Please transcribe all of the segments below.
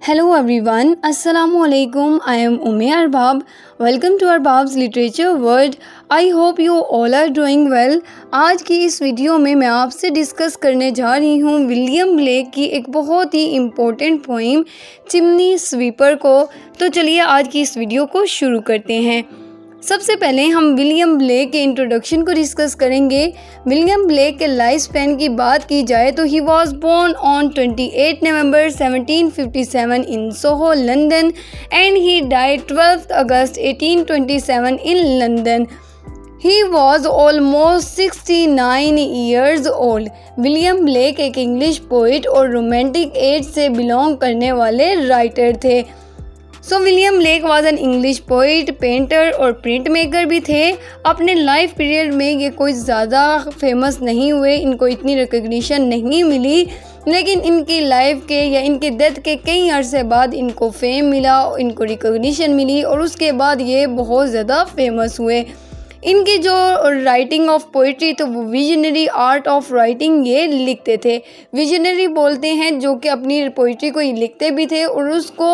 Hello everyone, Assalamualaikum. I am Ume Arbab. Welcome to Arbab's Literature World. I hope you all are doing well. आज की इस video में मैं आपसे discuss करने जा रही हूँ विलियम ब्लेक की एक बहुत ही इम्पोर्टेंट पोइम चिमनी स्वीपर को। तो चलिए आज की इस वीडियो को शुरू करते हैं। सबसे पहले हम विलियम ब्लेक के इंट्रोडक्शन को डिस्कस करेंगे। विलियम ब्लेक के लाइफ स्पैन की बात की जाए तो he was born on 28 November 1757 in Soho London and he died 12 August 1827 in London. He was almost 69 years old. William Blake एक इंग्लिश पोइट और रोमांटिक एज से बिलोंग करने वाले राइटर थे। William Blake was an English poet, painter और printmaker भी थे। अपने लाइफ पीरियड में ये कोई ज़्यादा फेमस नहीं हुए, इनको इतनी रिकग्निशन नहीं मिली, लेकिन इनकी लाइफ के या इनके डेथ के कई अरसे बाद इनको फेम मिला, इनको रिकग्निशन मिली और उसके बाद ये बहुत ज़्यादा फेमस हुए। इनकी जो राइटिंग ऑफ पोइट्री तो वो विजनरी आर्ट ऑफ राइटिंग ये लिखते थे। विजनरी बोलते हैं जो कि अपनी पोइट्री को लिखते भी थे और उसको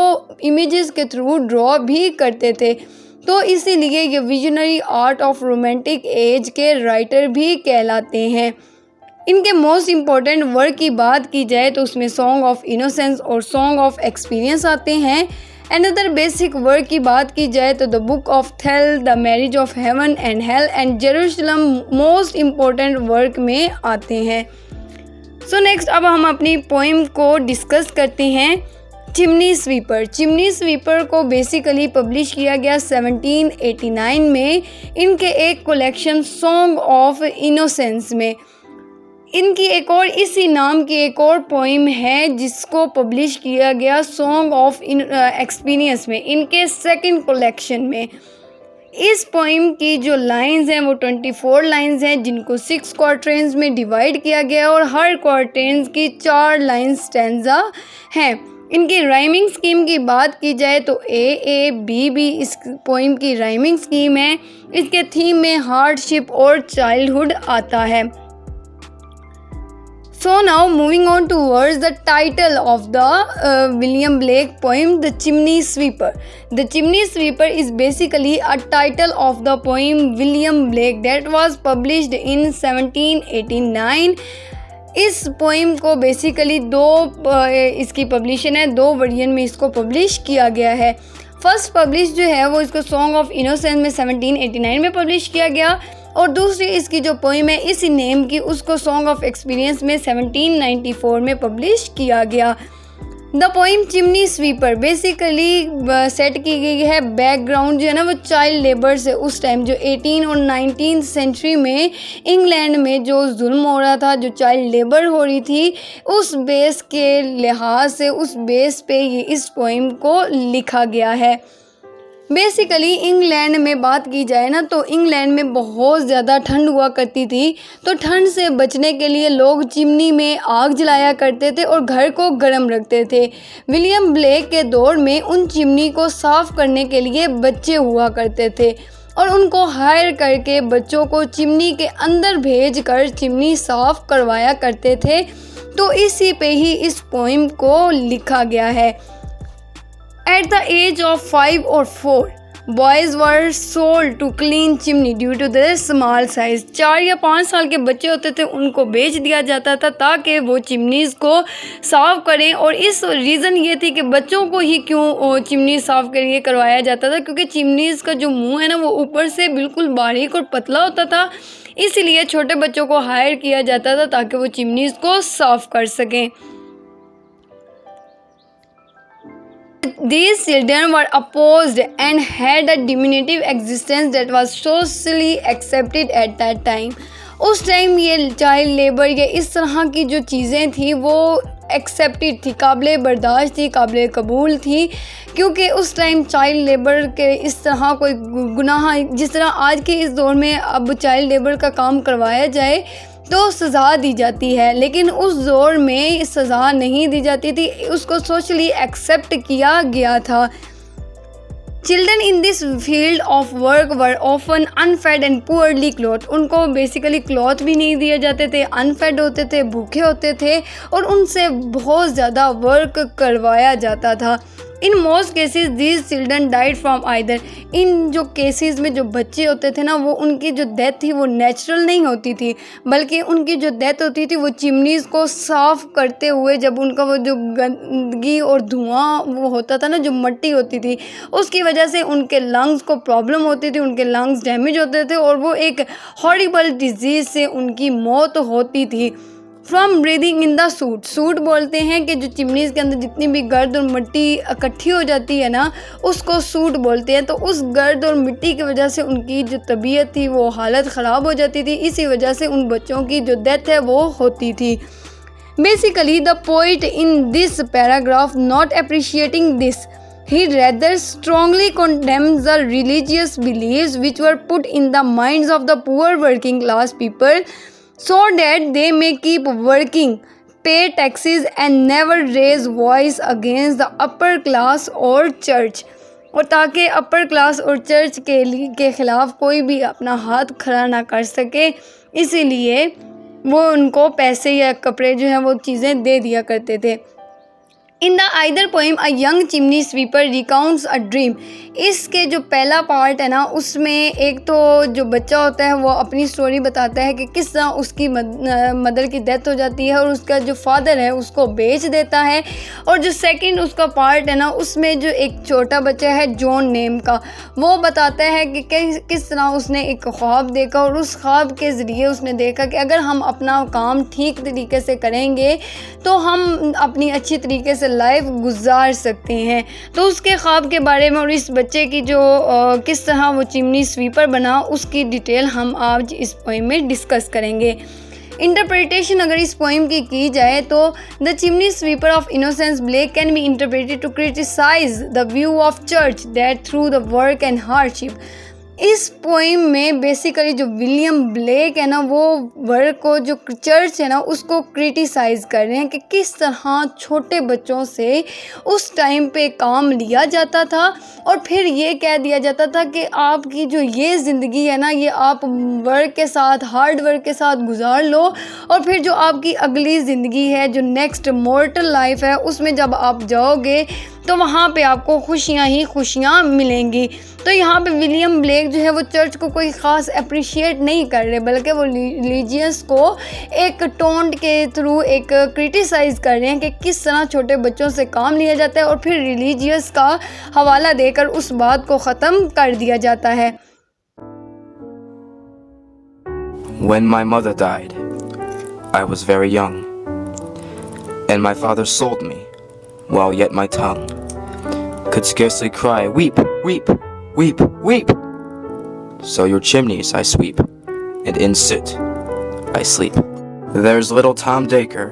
इमेजेस के थ्रू ड्रॉ भी करते थे, तो इसीलिए ये visionary art of romantic as के राइटर भी कहलाते हैं। इनके मोस्ट इम्पॉर्टेंट वर्क की बात की जाए तो उसमें सॉन्ग ऑफ इनोसेंस और सॉन्ग ऑफ एक्सपीरियंस आते हैं। अनदर बेसिक वर्क की बात की जाए तो the book of Thiel, the marriage of heaven and hell and Jerusalem most important work में आते हैं। नेक्स्ट अब हम अपनी पोइम को डिस्कस करते हैं। Chimney sweeper. चिमनी स्वीपर को बेसिकली पब्लिश किया गया 1789 में इनके एक कलेक्शन सॉन्ग ऑफ इनोसेंस में। इनकी एक और इसी नाम की एक और पोइम है जिसको पब्लिश किया गया सॉन्ग ऑफ एक्सपीरियंस में, इनके सेकंड कलेक्शन में। इस पोइम की जो लाइंस हैं वो 24 लाइंस हैं जिनको 6 क्वार्टेन्स में डिवाइड किया गया और हर क्वार्टेन्स की 4 लाइन स्टैंजा हैं। इनकी राइमिंग स्कीम की बात की जाए तो ए बी बी इस पोइम की राइमिंग स्कीम है। इसके थीम में हार्डशिप और चाइल्डहुड आता है। So now moving on towards the title of the William Blake poem, The Chimney Sweeper. The Chimney Sweeper is basically a title of the poem William Blake that was published in 1789. इस poem को basically इसकी पब्लिशन है, 2 version में इसको publish किया गया है। First publish जो है वो इसको सॉन्ग ऑफ इनोसेंस में 1789 में पब्लिश किया गया और दूसरी इसकी जो पोइम है इसी नेम की उसको सॉन्ग ऑफ एक्सपीरियंस में 1794 में पब्लिश किया गया। The poem chimney sweeper basically set की गई है। बैकग्राउंड जो है ना वो चाइल्ड लेबर से, उस टाइम जो 18 और 19 सेंचुरी में इंग्लैंड में जो जुल्म हो रहा था, जो चाइल्ड लेबर हो रही थी, उस बेस के लिहाज से उस बेस पे ये इस पोइम को लिखा गया है। बेसिकली इंग्लैंड में बात की जाए ना तो इंग्लैंड में बहुत ज़्यादा ठंड हुआ करती थी, तो ठंड से बचने के लिए लोग चिमनी में आग जलाया करते थे और घर को गर्म रखते थे। विलियम ब्लेक के दौर में उन चिमनी को साफ़ करने के लिए बच्चे हुआ करते थे और उनको हायर करके बच्चों को चिमनी के अंदर भेज कर चिमनी साफ़ करवाया करते थे, तो इसी पे ही इस पोइम को लिखा गया है। At the age of 5 or 4, boys were sold to clean chimney due to their small size. 4 या 5 साल के बच्चे होते थे, उनको बेच दिया जाता था ताकि वो चिमनीज़ को साफ़ करें। और इस रीज़न ये थी कि बच्चों को ही क्यों चिमनी साफ़ करिए करवाया जाता था, क्योंकि चिमनीज़ का जो मुंह है ना वो ऊपर से बिल्कुल बारीक और पतला होता था, इसीलिए छोटे बच्चों को हायर किया जाता था ताकि वो चिमनीज़ को साफ़ कर सकें। These children were opposed and had a diminutive existence that was socially accepted at that time. उस टाइम ये चाइल्ड लेबर या इस तरह की जो चीज़ें थी वो एक्सेप्टेड थी, काबिल बर्दाश्त थी, काबिल कबूल थी, क्योंकि उस टाइम चाइल्ड लेबर के इस तरह कोई गुनाह, जिस तरह आज के इस दौर में अब चाइल्ड लेबर का काम करवाया जाए तो सज़ा दी जाती है, लेकिन उस दौर में सज़ा नहीं दी जाती थी, उसको सोशली एक्सेप्ट किया गया था। Children in this field of work were often unfed and poorly cloth. उनको बेसिकली क्लॉथ भी नहीं दिए जाते थे, अनफेड होते थे, भूखे होते थे और उनसे बहुत ज़्यादा वर्क करवाया जाता था। In most cases these children died from either. इन जो केसेस में जो बच्चे होते थे ना, वो उनकी जो डेथ थी वो नेचुरल नहीं होती थी, बल्कि उनकी जो डेथ होती थी वो चिमनीज़ को साफ़ करते हुए, जब उनका वो जो गंदगी और धुआं वो होता था ना, जो मिट्टी होती थी, उसकी वजह से उनके लंग्स को प्रॉब्लम होती थी, उनके लंग्स डैमेज होते थे और वो एक हॉरिबल डिजीज़ से उनकी मौत होती थी। From breathing in the suit. Suit बोलते हैं कि जो चिमनीज़ के अंदर जितनी भी गर्द और मिट्टी इकट्ठी हो जाती है ना, उसको सूट बोलते हैं। तो उस गर्द और मिट्टी की वजह से उनकी जो तबीयत थी वो हालत ख़राब हो जाती थी, इसी वजह से उन बच्चों की जो डेथ है वो होती थी। Basically the poet in this paragraph not appreciating this, he rather strongly condemns the religious beliefs which were put in the minds of the poor working class people so that they may keep working, pay taxes and never raise voice against the upper class or church। और ताकि upper class और church के ख़िलाफ़ कोई भी अपना हाथ खड़ा ना कर सके, इसीलिए वो उनको पैसे या कपड़े जो हैं वो चीज़ें दे दिया करते थे। In the either poem a young chimney sweeper recounts a dream. इसके जो पहला पार्ट है ना, उसमें एक तो जो बच्चा होता है वो अपनी स्टोरी बताता है कि किस तरह उसकी मदर की डेथ हो जाती है और उसका जो फादर है उसको बेच देता है। और जो सेकंड उसका पार्ट है ना, उसमें जो एक छोटा बच्चा है जॉन नेम का, वो बताता है कि किस तरह उसने एक ख्वाब देखा और उस ख्वाब के ज़रिए उसने देखा कि अगर हम अपना काम ठीक तरीके से करेंगे तो हम अपनी अच्छी तरीके से लाइफ गुजार सकते हैं। तो उसके ख्वाब के बारे में और इस बच्चे की जो किस तरह वो चिमनी स्वीपर बना, उसकी डिटेल हम आज इस पोएम में डिस्कस करेंगे। इंटरप्रिटेशन अगर इस पोएम की जाए तो the chimney sweeper of innocence Blake can be interpreted to criticise the view of church that through the work and hardship. इस पोइम में बेसिकली जो विलियम ब्लेक है ना, वो वर्क को, जो चर्च है ना, उसको क्रिटिसाइज़ कर रहे हैं कि किस तरह छोटे बच्चों से उस टाइम पे काम लिया जाता था और फिर ये कह दिया जाता था कि आपकी जो ये ज़िंदगी है ना, ये आप वर्क के साथ, हार्ड वर्क के साथ गुजार लो और फिर जो आपकी अगली ज़िंदगी है, जो नेक्स्ट मॉर्टल लाइफ है, उसमें जब आप जाओगे तो वहाँ पे आपको खुशियाँ ही खुशियाँ मिलेंगी। तो यहाँ पे विलियम ब्लेक जो है वो चर्च को कोई ख़ास अप्रिशिएट नहीं कर रहे, बल्कि वो रिलीजियस को एक टोंट के थ्रू एक क्रिटिसाइज़ कर रहे हैं कि किस तरह छोटे बच्चों से काम लिया जाता है और फिर रिलीजियस का हवाला देकर उस बात को ख़त्म कर दिया जाता है। When my mother died, I was very young, and my father sold me, while yet my tongue could scarcely cry, weep, weep, weep, weep. So your chimneys I sweep, and in soot I sleep. There's little Tom Dacre,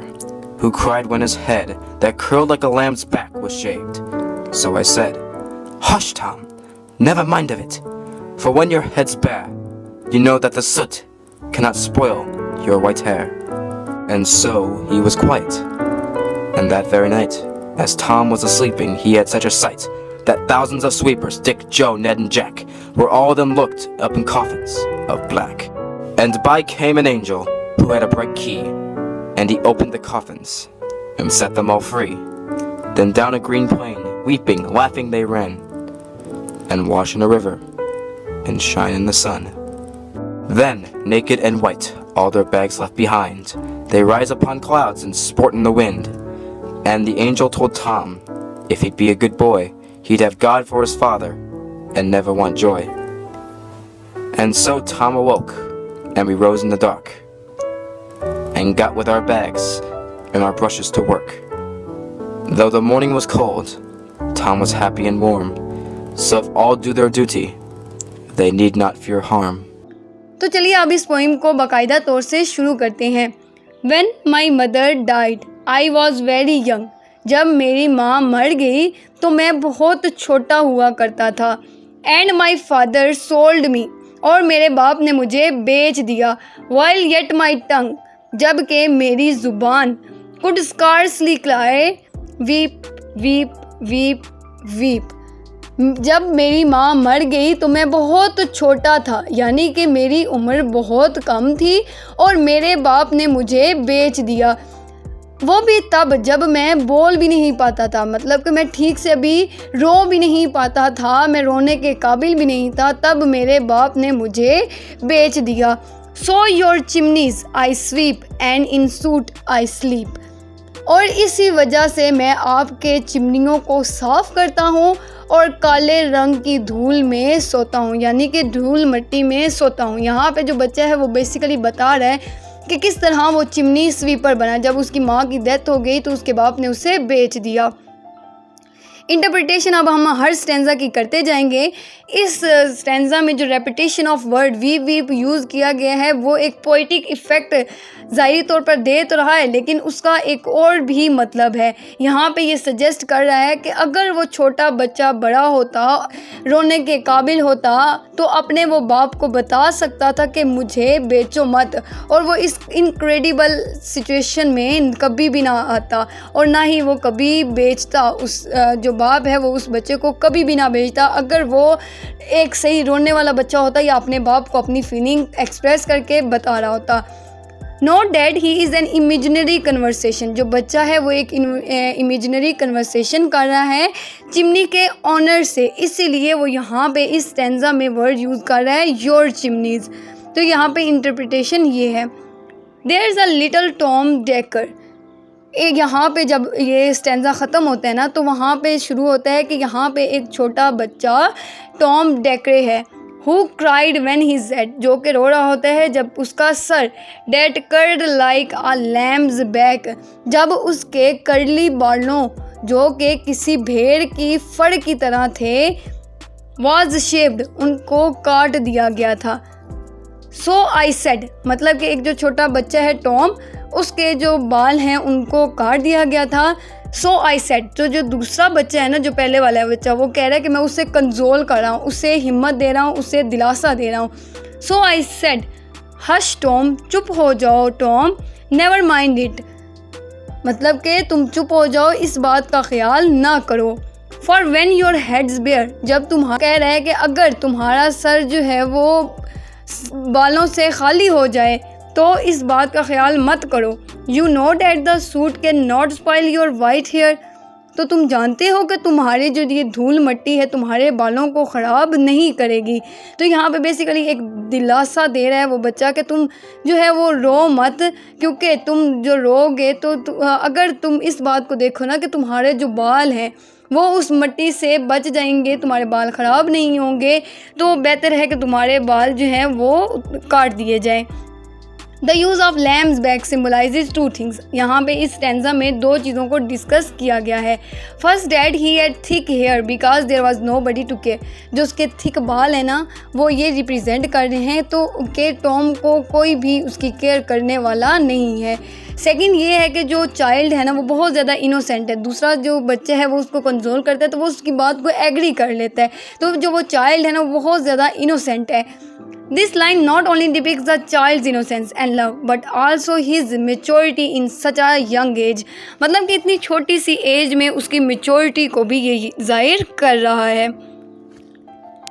who cried when his head that curled like a lamb's back was shaved. So I said, hush, Tom, never mind of it, for when your head's bare, you know that the soot cannot spoil your white hair. And so he was quiet, and that very night, as Tom was a-sleeping, he had such a sight that thousands of sweepers, Dick, Joe, Ned, and Jack, were all of them looked up in coffins of black. And by came an angel who had a bright key, and he opened the coffins and set them all free. Then down a green plain, weeping, laughing they ran, and wash in a river and shine in the sun. Then, naked and white, all their bags left behind, they rise upon clouds and sport in the wind. And the angel told Tom, if he'd be a good boy, he'd have God for his father and never want joy. And so Tom awoke, and we rose in the dark, and got with our bags and our brushes to work. Though the morning was cold, Tom was happy and warm, so if all do their duty, they need not fear harm. तो चलिए अब इस poem को बाकायदा तौर से शुरू करते हैं। When my mother died, I was very young. जब मेरी माँ मर गई तो मैं बहुत छोटा हुआ करता था। And my father sold me. और मेरे बाप ने मुझे बेच दिया। While yet my tongue. जबकि मेरी ज़ुबान could scarcely cry, weep, weep, weep, weep. जब मेरी माँ मर गई तो मैं बहुत छोटा था, यानी कि मेरी उम्र बहुत कम थी और मेरे बाप ने मुझे बेच दिया। वो भी तब जब मैं बोल भी नहीं पाता था, मतलब कि मैं ठीक से अभी रो भी नहीं पाता था, मैं रोने के काबिल भी नहीं था, तब मेरे बाप ने मुझे बेच दिया। So your chimneys I SVEEP and in suit I sleep. और इसी वजह से मैं आपके चिमनियों को साफ़ करता हूँ और काले रंग की धूल में सोता हूँ, यानी कि धूल मिट्टी में सोता हूँ। यहाँ पे जो बच्चा है वो बेसिकली बता रहा है कि किस तरह वो चिमनी स्वीपर बना। जब उसकी माँ की डेथ हो गई तो उसके बाप ने उसे बेच दिया। इंटरप्रिटेशन अब हम हर स्टेंजा की करते जाएंगे। इस स्टेंजा में जो repetition of word weep use किया गया है वो एक पोइटिक इफ़ेक्ट ज़ाहिरी तौर पर दे तो रहा है, लेकिन उसका एक और भी मतलब है। यहाँ पे ये सजेस्ट कर रहा है कि अगर वो छोटा बच्चा बड़ा होता, रोने के काबिल होता, तो अपने वो बाप को बता सकता था कि मुझे बेचो मत, और वो इस इनक्रेडिबल सिचुएशन में कभी भी ना आता और ना ही वो कभी बेचता। उस जो बाप है वो उस बच्चे को कभी भी ना बेचता। अगर वो एक सही रोने वाला बच्चा होता या अपने बाप को अपनी फीलिंग एक्सप्रेस करके बता रहा होता। Note that he is an imaginary conversation. जो बच्चा है वो एक इमेजिनरी कन्वर्सेशन कर रहा है चिमनी के ऑनर से, इसीलिए वो यहाँ पे इस स्टेंजा में वर्ड यूज़ कर रहा है योर चिमनीज़। तो यहाँ पे इंटरप्रिटेशन ये है, there is a little Tom Dacre. एक यहाँ पे जब ये स्टेंजा ख़त्म होता है ना तो वहाँ पे शुरू होता है कि यहाँ पे एक छोटा बच्चा टॉम डेकरे है, who cried when he said, जो कि रो रहा होता है जब उसका सर, that curled like a lamb's back, जब उसके कर्ली बालों जो कि किसी भेड़ की फड़ की तरह थे, वाज शेप्ड, उनको काट दिया गया था। सो आई सेड, मतलब कि एक जो छोटा बच्चा है टॉम, उसके जो बाल हैं उनको काट दिया गया था। सो आई सेड, तो जो दूसरा बच्चा है ना, जो पहले वाला बच्चा, वो कह रहा है कि मैं उसे कंसोल कर रहा हूँ, उसे हिम्मत दे रहा हूँ, उसे दिलासा दे रहा हूँ। सो आई सेड हश टॉम, चुप हो जाओ टॉम, नेवर माइंड इट, मतलब कि तुम चुप हो जाओ, इस बात का ख्याल ना करो। For when your head's bare, जब तुम्हारा, कह रहा है कि अगर तुम्हारा सर जो है वो बालों से खाली हो जाए तो इस बात का ख्याल मत करो। You know that the soot can not spoil your white hair, तो तुम जानते हो कि तुम्हारे जो ये धूल मिट्टी है तुम्हारे बालों को ख़राब नहीं करेगी। तो यहाँ पे बेसिकली एक दिलासा दे रहा है वो बच्चा कि तुम जो है वो रो मत, क्योंकि तुम जो रोगे तो अगर तुम इस बात को देखो ना कि तुम्हारे जो बाल हैं वो उस मिट्टी से बच जाएंगे, तुम्हारे बाल ख़राब नहीं होंगे, तो बेहतर है कि तुम्हारे बाल जो हैं वो काट दिए जाएं। The use of lamb's back symbolises two things. यहाँ पे इस स्टेंजा में दो चीज़ों को डिस्कस किया गया है। First, that he had thick hair because there was nobody to care. जो उसके थिक बाल है ना वो ये रिप्रेजेंट कर रहे हैं तो के टॉम को कोई भी उसकी केयर करने वाला नहीं है। सेकंड ये है कि जो चाइल्ड है ना वो बहुत ज़्यादा इनोसेंट है। दूसरा जो बच्चा है वो उसको कंसोल करता है तो वो उसकी बात को एग्री कर लेता है, तो जो वो चाइल्ड है ना वो बहुत ज़्यादा इनोसेंट है। This line not only depicts the child's innocence and love, but also his maturity in such a young age. मतलब कि इतनी छोटी सी एज में उसकी मेच्योरिटी को भी ये जाहिर कर रहा है।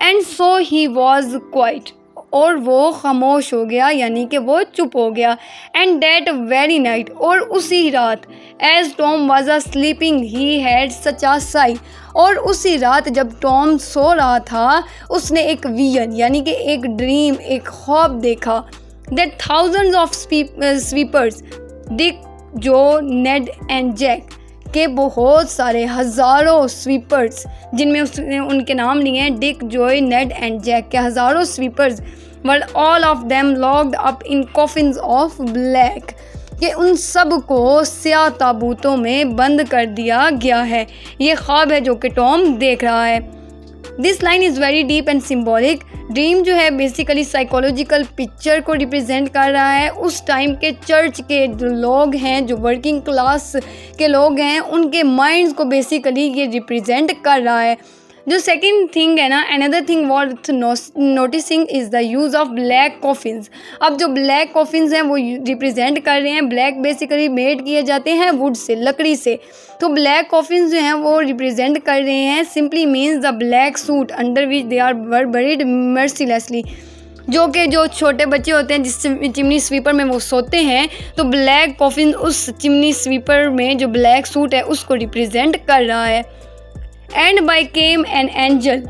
And so he was quiet, और वो खामोश हो गया, यानी कि वो चुप हो गया। And that very night, और उसी रात, as Tom was sleeping, he had such a sigh, और उसी रात जब टॉम सो रहा था उसने एक विजन, यानी कि एक ड्रीम, एक ख्वाब देखा। That thousands of sweepers, Dick, जो, नेड एंड जैक, के बहुत सारे हज़ारों स्वीपर्स, जिनमें उसने उनके नाम लिए हैं, Dick, Joe, Ned and Jack के हज़ारों sweepers, were all of them locked up in coffins of black, कि उन सब को स्याह ताबूतों में बंद कर दिया गया है। ये ख्वाब है जो कि टॉम देख रहा है। This line is very deep and symbolic. Dream जो है बेसिकली साइकोलॉजिकल पिक्चर को रिप्रेजेंट कर रहा है। उस टाइम के चर्च के जो लोग हैं, जो वर्किंग क्लास के लोग हैं, उनके माइंड्स को बेसिकली ये रिप्रेजेंट कर रहा है। जो सेकंड थिंग है ना, another thing worth noticing is the use of black coffins. अब जो ब्लैक कॉफिन्स हैं वो रिप्रेजेंट कर रहे हैं, ब्लैक बेसिकली मेड किए जाते हैं वुड से, लकड़ी से। तो ब्लैक कॉफिन्स जो हैं वो रिप्रेजेंट कर रहे हैं simply means the black soot under which they are buried mercilessly. जो छोटे बच्चे होते हैं जिस चिमनी स्वीपर में वो सोते हैं, तो ब्लैक कॉफिन उस चिमनी स्वीपर में जो ब्लैक सूट है उसको रिप्रेजेंट कर रहा है। And by came an angel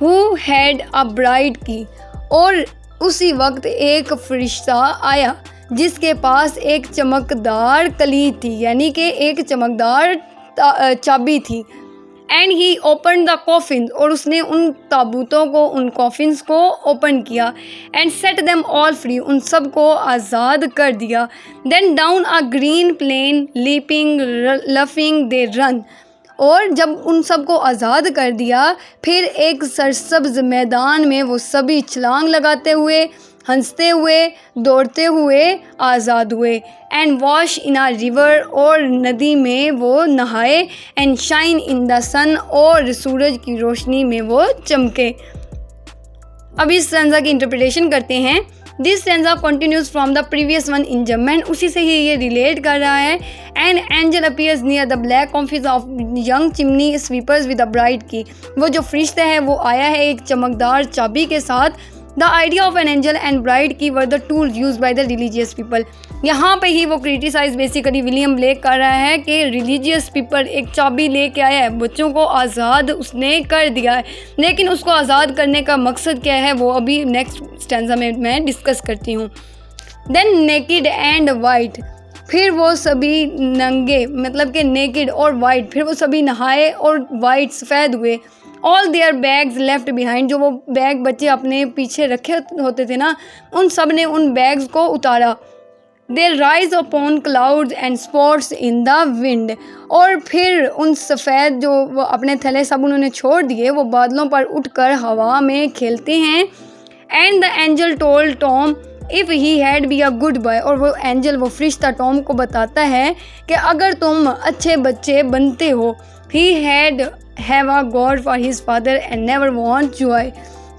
who had a bright key, और उसी वक्त एक फरिश्ता आया जिसके पास एक चमकदार कली थी, यानी कि एक चमकदार चाबी थी। And he open the coffin, और उसने उन ताबूतों को, उन कॉफिन्स को ओपन किया। And set them all free, उन सब को आज़ाद कर दिया। Then down a green plain leaping laughing they run, और जब उन सब को आज़ाद कर दिया फिर एक सरसब्ज मैदान में वो सभी छलांग लगाते हुए, हंसते हुए, दौड़ते हुए आज़ाद हुए। And wash in a river, और नदी में वो नहाए। And shine in the sun, और सूरज की रोशनी में वो चमके। अब इस स्टैंजा की इंटरप्रिटेशन करते हैं। This stanza continues from the previous one in जम्मन, उसी से ही ये रिलेट कर रहा है। And angel appears near the black coffins of young chimney sweepers with a bright key, वो जो फरिश्ता है वो आया है एक चमकदार चाबी के साथ। The idea of an angel and bright key were the tools use by the religious people. यहाँ पे ही वो क्रिटिसाइज बेसिकली विलियम ब्लेक कर रहा है कि रिलीजियस पीपल एक चाबी लेके आया है, बच्चों को आज़ाद उसने कर दिया है, लेकिन उसको आज़ाद करने का मकसद क्या है वो अभी नेक्स्ट स्टैंजा में मैं डिस्कस करती हूँ। देन नेकिड एंड वाइट, फिर वो सभी नंगे, मतलब कि नेकिड और वाइट, फिर वो सभी नहाए और वाइट सफ़ेद हुए। All their bags left behind, जो वो बैग बच्चे अपने पीछे रखे होते थे ना, उन सब ने उन बैग्स को उतारा। They rise upon clouds and spots in the wind, और फिर उन सफ़ेद जो वो अपने थैले सब उन्होंने छोड़ दिए, वो बादलों पर उठकर हवा में खेलते हैं। And the angel told Tom if he had be a good boy, और वो एंजल, वो फरिश्ता टॉम को बताता है कि अगर तुम अच्छे बच्चे बनते हो, he had have a God for his father and never want Joy,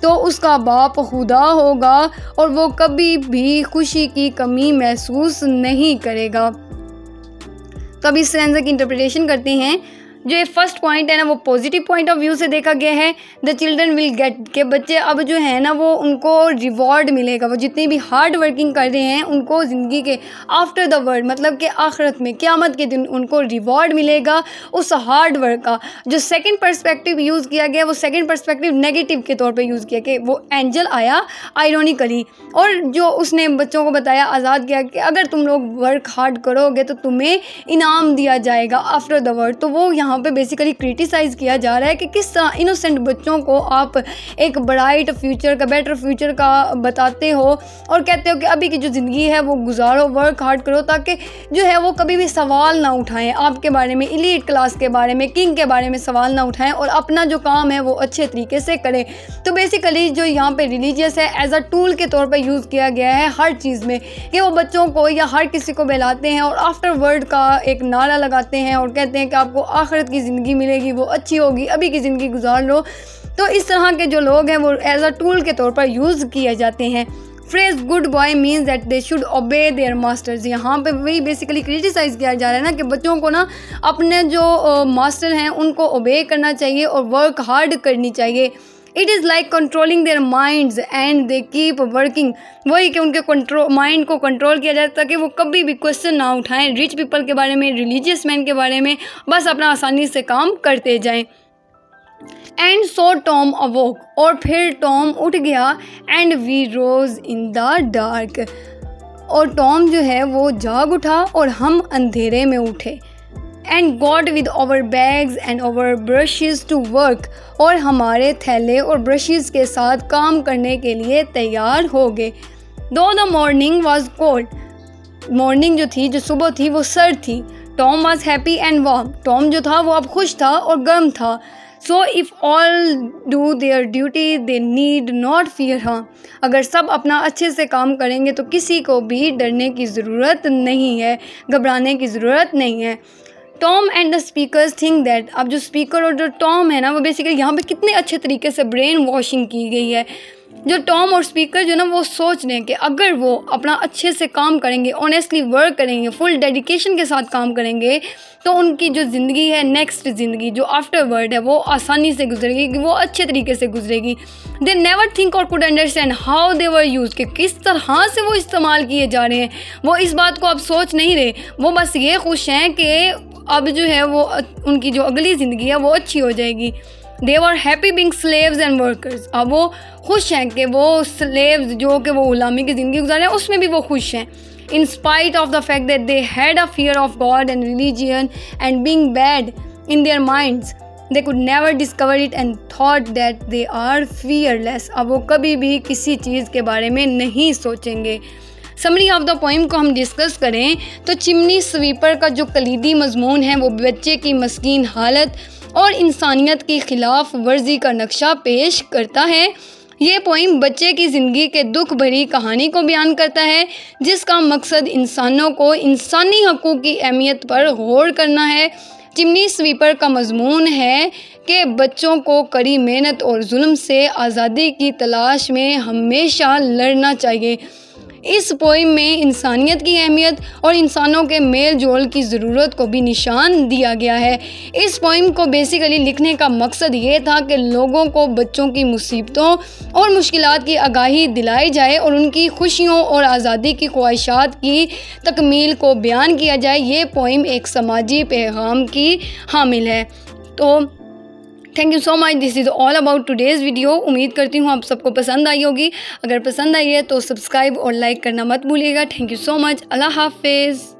तो उसका बाप खुदा होगा और वो कभी भी खुशी की कमी महसूस नहीं करेगा। तो अब इस स्टैंजा की इंटरप्रिटेशन करते हैं। जो ये फर्स्ट पॉइंट है ना वो पॉजिटिव पॉइंट ऑफ व्यू से देखा गया है। द चिल्ड्रन विल गेट, के बच्चे अब जो है ना वो उनको रिवॉर्ड मिलेगा, वो जितने भी हार्ड वर्किंग कर रहे हैं उनको ज़िंदगी के आफ्टर द वर्ल्ड, मतलब कि आखिरत में क़यामत के दिन उनको रिवॉर्ड मिलेगा उस हार्ड वर्क का। जो सेकंड पर्सपेक्टिव यूज़ किया गया वो सेकंड पर्सपेक्टिव नेगेटिव के तौर पे यूज़ किया कि वो एंजल आया आयरॉनिकली और जो उसने बच्चों को बताया, आज़ाद किया कि अगर तुम लोग वर्क हार्ड करोगे तो तुम्हें इनाम दिया जाएगा आफ्टर द वर्ल्ड। तो वो यहाँ पे बेसिकली क्रिटिसाइज़ किया जा रहा है कि किस तरह इनोसेंट बच्चों को आप एक ब्राइट फ्यूचर का, बेटर फ्यूचर का बताते हो और कहते हो कि अभी की जो ज़िंदगी है वो गुजारो, वर्क हार्ड करो, ताकि जो है वो कभी भी सवाल ना उठाएं आपके बारे में, एलीट क्लास के बारे में, किंग के बारे में सवाल ना उठाएं और अपना जो काम है वो अच्छे तरीके से करें। तो बेसिकली जो यहाँ पे रिलीजियस है एज अ टूल के तौर पर यूज़ किया गया है हर चीज़ में, कि वो बच्चों को या हर किसी को बहलाते हैं और आफ्टर वर्ल्ड का एक नारा लगाते हैं और कहते हैं कि आपको आखिरत की ज़िंदगी मिलेगी, वो अच्छी होगी, अभी की ज़िंदगी गुजार लो। तो इस तरह के जो लोग हैं वो एज अ टूल के तौर पर यूज़ किए जाते हैं। Phrase good boy means that they should ओबे देयर मास्टर्स, यहाँ पे वही बेसिकली क्रिटिसाइज़ किया जा रहा है ना कि बच्चों को ना अपने जो मास्टर हैं उनको ओबे करना चाहिए और वर्क हार्ड करनी चाहिए। It is like controlling their minds and they keep working, वही कि उनके माइंड को कंट्रोल किया जाए ताकि वो कभी भी क्वेश्चन ना उठाएं रिच पीपल के बारे में, रिलीजियस मैन के बारे में, बस अपना आसानी से काम करते जाएं। एंड सो टॉम अवोक, और फिर टॉम उठ गया। And we rose in the dark, और टॉम जो है वो जाग उठा और हम अंधेरे में उठे। And got with our bags and our brushes to work, और हमारे थैले और ब्रशेस के साथ काम करने के लिए तैयार हो गए। दो the morning was cold, morning जो थी, जो सुबह थी वो सर्द थी। Tom was happy and warm, Tom जो था वो अब खुश था और गर्म था। So if all do their duty they need not fear, हाँ अगर सब अपना अच्छे से काम करेंगे तो किसी को भी डरने की ज़रूरत नहीं है, घबराने की ज़रूरत नहीं है। Tom and the speakers think that, अब जो स्पीकर और जो टॉम है ना, वो बेसिकली यहाँ पे कितने अच्छे तरीके से ब्रेन वॉशिंग की गई है। जो टॉम और स्पीकर जो ना, वो सोच रहे हैं कि अगर वो अपना अच्छे से काम करेंगे, ऑनेस्टली वर्क करेंगे, फुल डेडिकेशन के साथ काम करेंगे, तो उनकी जो ज़िंदगी है, नेक्स्ट ज़िंदगी जो आफ्टरवर्ड है, वो आसानी से गुजरेगी, कि वो अच्छे तरीके से गुजरेगी। दे नेवर थिंक और could understand how they were use, कि किस तरह से वो इस्तेमाल किए जा रहे हैं। वो इस बात को अब सोच नहीं रहे, वो बस ये खुश हैं कि अब जो है वो उनकी जो अगली ज़िंदगी है वो अच्छी हो जाएगी। They were happy being slaves and workers, अब वो खुश हैं कि वो स्लेव्स जो कि वो गुलामी की ज़िंदगी गुजार रहे हैं, उसमें भी वो खुश हैं। In spite of the fact that they had a fear of God and religion and being bad in their minds, they could never discover it and thought that they are fearless. अब वो कभी भी किसी चीज़ के बारे में नहीं सोचेंगे। समरी ऑफ द पोइम को हम डिस्कस करें तो चिमनी स्वीपर का जो कलीदी मजमून है वो बच्चे की मस्कीन हालत और इंसानियत की खिलाफ वर्जी का नक्शा पेश करता है। ये पोइम बच्चे की ज़िंदगी के दुख भरी कहानी को बयान करता है, जिसका मकसद इंसानों को इंसानी हकूक़ की अहमियत पर गौर करना है। चिमनी स्वीपर का मजमून है कि बच्चों को कड़ी मेहनत और जुल्म से आज़ादी की तलाश में हमेशा लड़ना चाहिए। इस पोइम में इंसानियत की अहमियत और इंसानों के मेल जोल की ज़रूरत को भी निशान दिया गया है। इस पोइम को बेसिकली लिखने का मकसद ये था कि लोगों को बच्चों की मुसीबतों और मुश्किलात की आगाही दिलाई जाए और उनकी खुशियों और आज़ादी की ख्वाहिशात की तकमील को बयान किया जाए। ये पोइम एक समाजी पैगाम की हामिल है। तो thank you so much, this is all about today's video. उम्मीद करती हूँ आप सबको पसंद आई होगी। अगर पसंद आई है तो सब्सक्राइब और लाइक करना मत भूलिएगा। Thank you so much. अल्लाह हाफिज़।